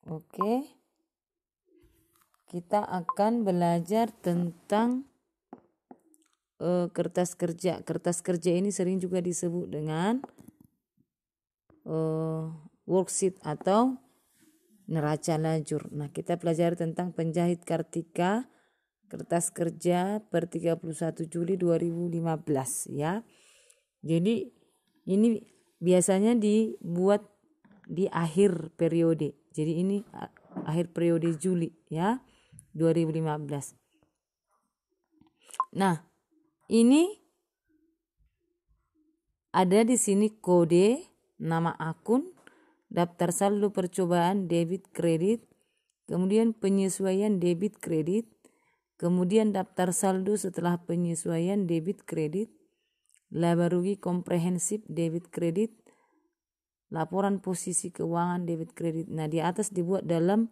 Oke. Kita akan belajar tentang kertas kerja. Kertas kerja ini sering juga disebut dengan worksheet atau neraca lajur. Nah, kita pelajari tentang penjahit Kartika kertas kerja per 31 Juli 2015 ya. Jadi ini biasanya dibuat di akhir periode. Jadi ini akhir periode Juli ya 2015. Nah, ini ada di sini kode, nama akun, daftar saldo percobaan debit kredit, kemudian penyesuaian debit kredit, kemudian daftar saldo setelah penyesuaian debit kredit, laba rugi komprehensif debit kredit, laporan posisi keuangan debit kredit. Nah, di atas dibuat dalam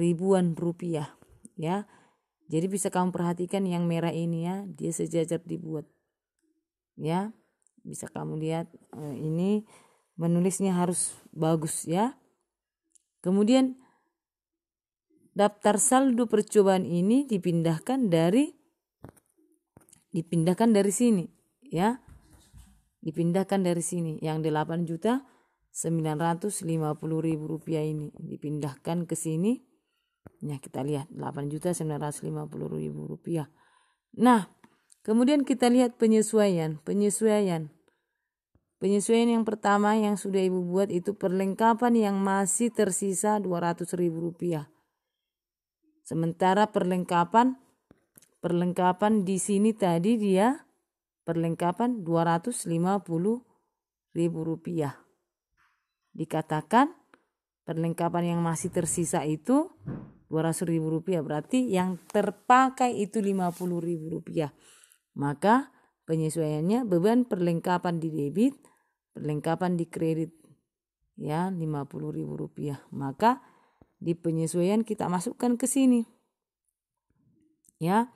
ribuan rupiah ya. Jadi bisa kamu perhatikan yang merah ini ya, dia sejajar dibuat ya. Bisa kamu lihat ini menulisnya harus bagus ya. Kemudian daftar saldo percobaan ini dipindahkan dari sini ya. Dipindahkan dari sini yang 8.950.000 rupiah ini dipindahkan ke sini. Nah, kita lihat 8.950.000 rupiah. Nah, kemudian kita lihat penyesuaian. Penyesuaian yang pertama yang sudah Ibu buat itu perlengkapan yang masih tersisa 200.000 rupiah. Sementara perlengkapan di sini tadi dia perlengkapan 250.000 rupiah. Dikatakan perlengkapan yang masih tersisa itu 200.000 rupiah, berarti yang terpakai itu 50.000 rupiah. Maka penyesuaiannya beban perlengkapan di debit, perlengkapan di kredit ya 50.000 rupiah. Maka di penyesuaian kita masukkan ke sini ya,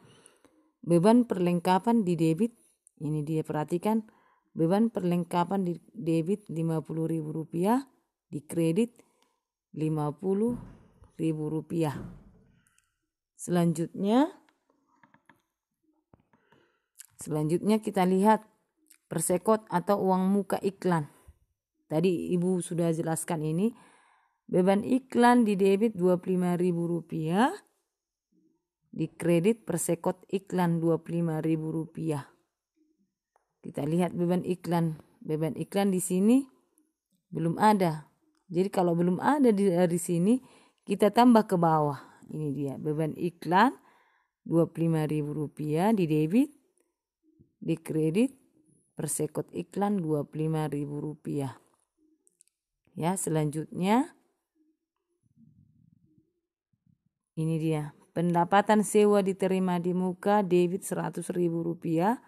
beban perlengkapan di debit. Ini dia, perhatikan beban perlengkapan di debit 50.000 rupiah, di kredit 50.000 rupiah. Selanjutnya kita lihat persekot atau uang muka iklan. Tadi Ibu sudah jelaskan ini. Beban iklan di debit 25.000 rupiah, di kredit persekot iklan 25.000 rupiah. Kita lihat beban iklan. Beban iklan di sini belum ada. Jadi kalau belum ada dari sini, kita tambah ke bawah. Ini dia beban iklan 25.000 rupiah di debit, di kredit persekot iklan 25.000 rupiah. Ya, selanjutnya ini dia pendapatan sewa diterima di muka debit 100.000 rupiah,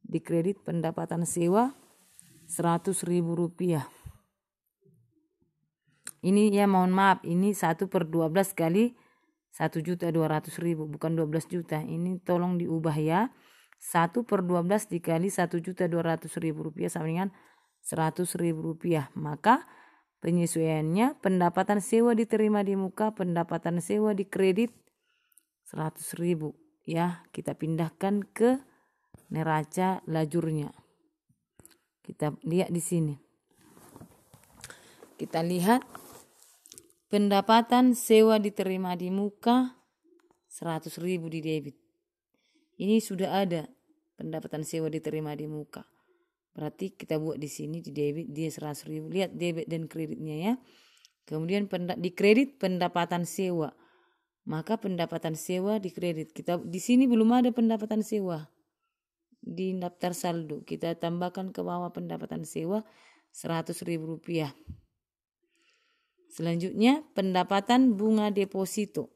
di kredit pendapatan sewa 100.000 rupiah. Ini ya, mohon maaf, ini 1/12 kali 1.200.000, bukan 12 juta. Ini tolong diubah ya. 1/12 dikali 1.200.000 rupiah sama dengan 100.000 rupiah. Maka penyesuaiannya pendapatan sewa diterima di muka, pendapatan sewa di kredit 100.000 ya. Kita pindahkan ke neraca lajurnya. Kita lihat di sini. Kita lihat pendapatan sewa diterima di muka 100.000 di debit. Ini sudah ada pendapatan sewa diterima di muka. Berarti kita buat di sini di debit dia 100.000. Lihat debit dan kreditnya ya. Kemudian di kredit pendapatan sewa. Maka pendapatan sewa di kredit. Kita di sini belum ada pendapatan sewa. Di daftar saldo kita tambahkan ke bawah pendapatan sewa 100.000 rupiah. Selanjutnya pendapatan bunga deposito.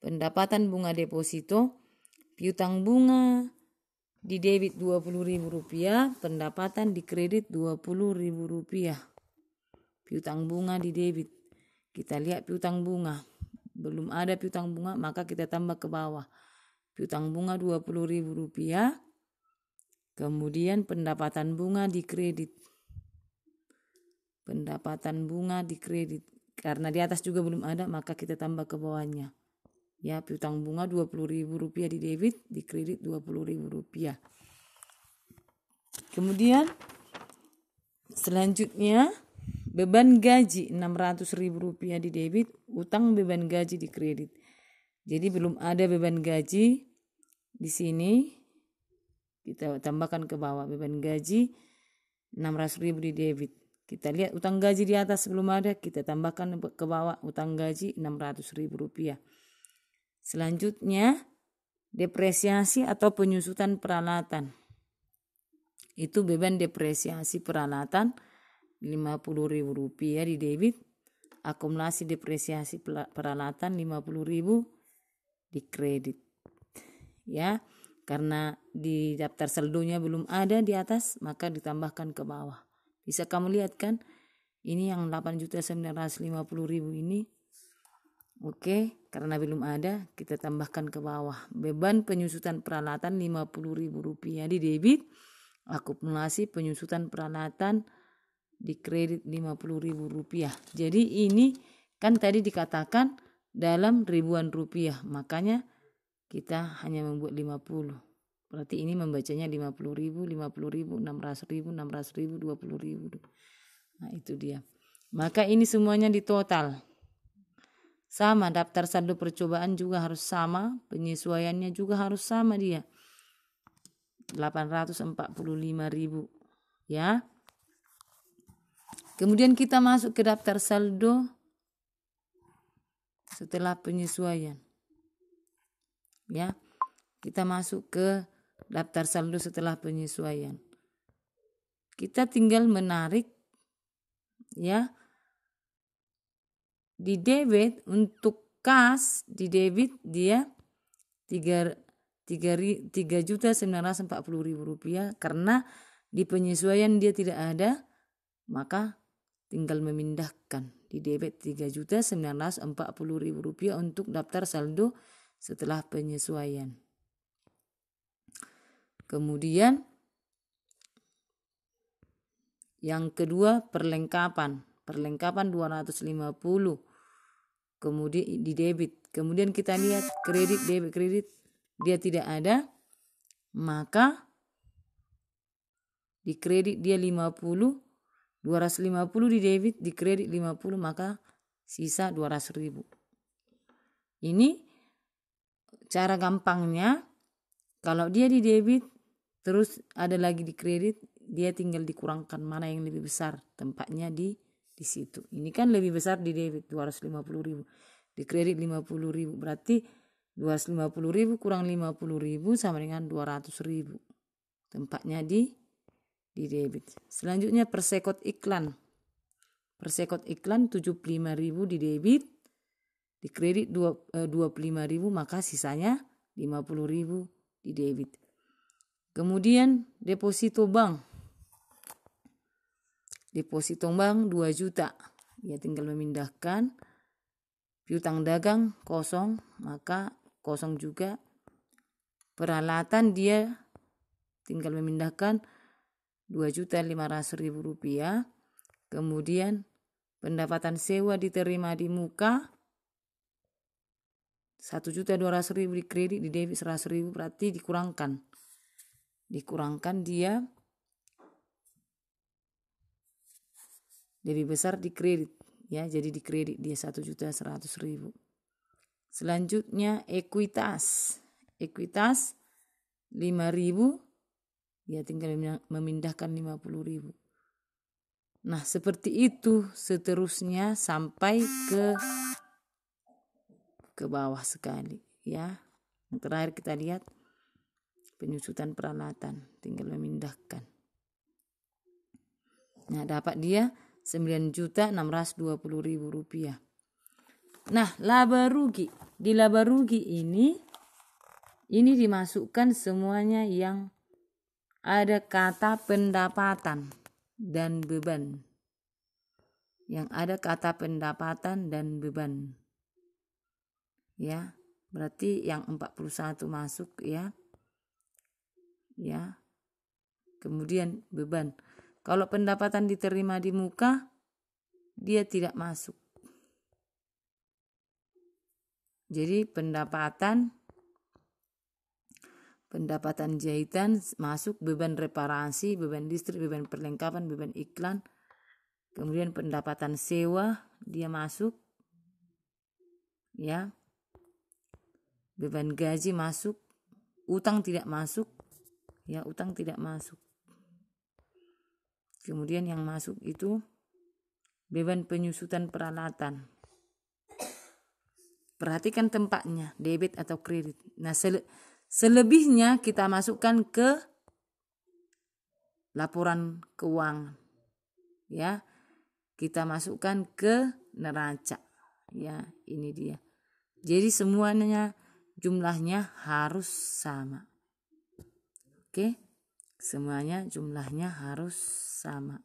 Pendapatan bunga deposito, piutang bunga di debit 20.000 rupiah, pendapatan di kredit 20.000 rupiah. Piutang bunga di debit. Kita lihat piutang bunga. Belum ada piutang bunga, maka kita tambah ke bawah. Piutang bunga 20.000 rupiah. Kemudian pendapatan bunga di kredit pendapatan bunga di kredit. Karena di atas juga belum ada, maka kita tambah ke bawahnya. Ya, piutang bunga Rp20.000 di debit, di kredit Rp20.000. Kemudian selanjutnya beban gaji Rp600.000 di debit, utang beban gaji di kredit. Jadi belum ada beban gaji di sini. Kita tambahkan ke bawah beban gaji 600.000 di debit. Kita lihat utang gaji di atas belum ada, kita tambahkan ke bawah utang gaji Rp600.000. Selanjutnya depresiasi atau penyusutan peralatan. Itu beban depresiasi peralatan Rp50.000 di debit. Akumulasi depresiasi peralatan Rp50.000 di kredit. Ya, karena di daftar saldonya belum ada di atas, maka ditambahkan ke bawah. Bisa kamu lihat kan? Ini yang Rp8.950.000 ini. Oke, karena belum ada, kita tambahkan ke bawah. Beban penyusutan peralatan Rp50.000 di debit. Akumulasi penyusutan peralatan di kredit Rp50.000. Jadi ini kan tadi dikatakan dalam ribuan rupiah, makanya kita hanya membuat 50. Berarti ini membacanya 50.000, 50.000, 600.000, 600.000, 20.000. Nah, itu dia. Maka ini semuanya ditotal. Sama, daftar saldo percobaan juga harus sama, penyesuaiannya juga harus sama dia. 845.000, ya. Kemudian kita masuk ke daftar saldo setelah penyesuaian. Ya. Kita masuk ke daftar saldo setelah penyesuaian. Kita tinggal menarik, ya. Di debit untuk kas di debit dia 3.940.000 rupiah, karena di penyesuaian dia tidak ada, maka tinggal memindahkan di debit 3.940.000 rupiah untuk daftar saldo setelah penyesuaian. Kemudian yang kedua perlengkapan 250. Kemudian di debit. Kemudian kita lihat kredit, debit, kredit dia tidak ada, maka di kredit dia 50, 250 di debit, di kredit 50, maka sisa 200.000. Ini cara gampangnya. Kalau dia di debit terus ada lagi di kredit, dia tinggal dikurangkan mana yang lebih besar tempatnya di situ. Ini kan lebih besar di debit 250.000, di kredit 50.000, berarti 250.000 kurang 50.000 sama dengan 200.000. Tempatnya di debit. Selanjutnya persekot iklan. Persekot iklan 75.000 di debit, di kredit 25.000, maka sisanya 50.000 di debit. Kemudian deposito bank. Deposito bank 2 juta. Ya, tinggal memindahkan. Piutang dagang kosong, maka kosong juga. Peralatan dia tinggal memindahkan 2.500.000 rupiah. Kemudian pendapatan sewa diterima di muka 1.200.000 di kredit, di debit 100.000, berarti dikurangkan dia lebih besar di kredit, ya. Jadi di kredit dia 1.100.000. Selanjutnya ekuitas 5.000, ya tinggal memindahkan 50.000. Nah, seperti itu seterusnya sampai ke bawah sekali, ya. Yang terakhir kita lihat penyusutan peralatan, tinggal memindahkan. Nah, dapat dia 9.620.000 rupiah. Nah, laba rugi. Di laba rugi ini dimasukkan semuanya yang ada kata pendapatan dan beban. Yang ada kata pendapatan dan beban. Ya, berarti yang 41 masuk, ya. Ya. Kemudian beban. Kalau pendapatan diterima di muka, dia tidak masuk. Jadi pendapatan jahitan masuk, beban reparasi, beban listrik, beban perlengkapan, beban iklan. Kemudian pendapatan sewa dia masuk. Ya. Beban gaji masuk, utang tidak masuk. Ya, utang tidak masuk. Kemudian yang masuk itu beban penyusutan peralatan. Perhatikan tempatnya, debit atau kredit. Nah, selebihnya kita masukkan ke laporan keuangan. Ya. Kita masukkan ke neraca. Ya, ini dia. Jadi semuanya jumlahnya harus sama. Oke? Semuanya jumlahnya harus sama.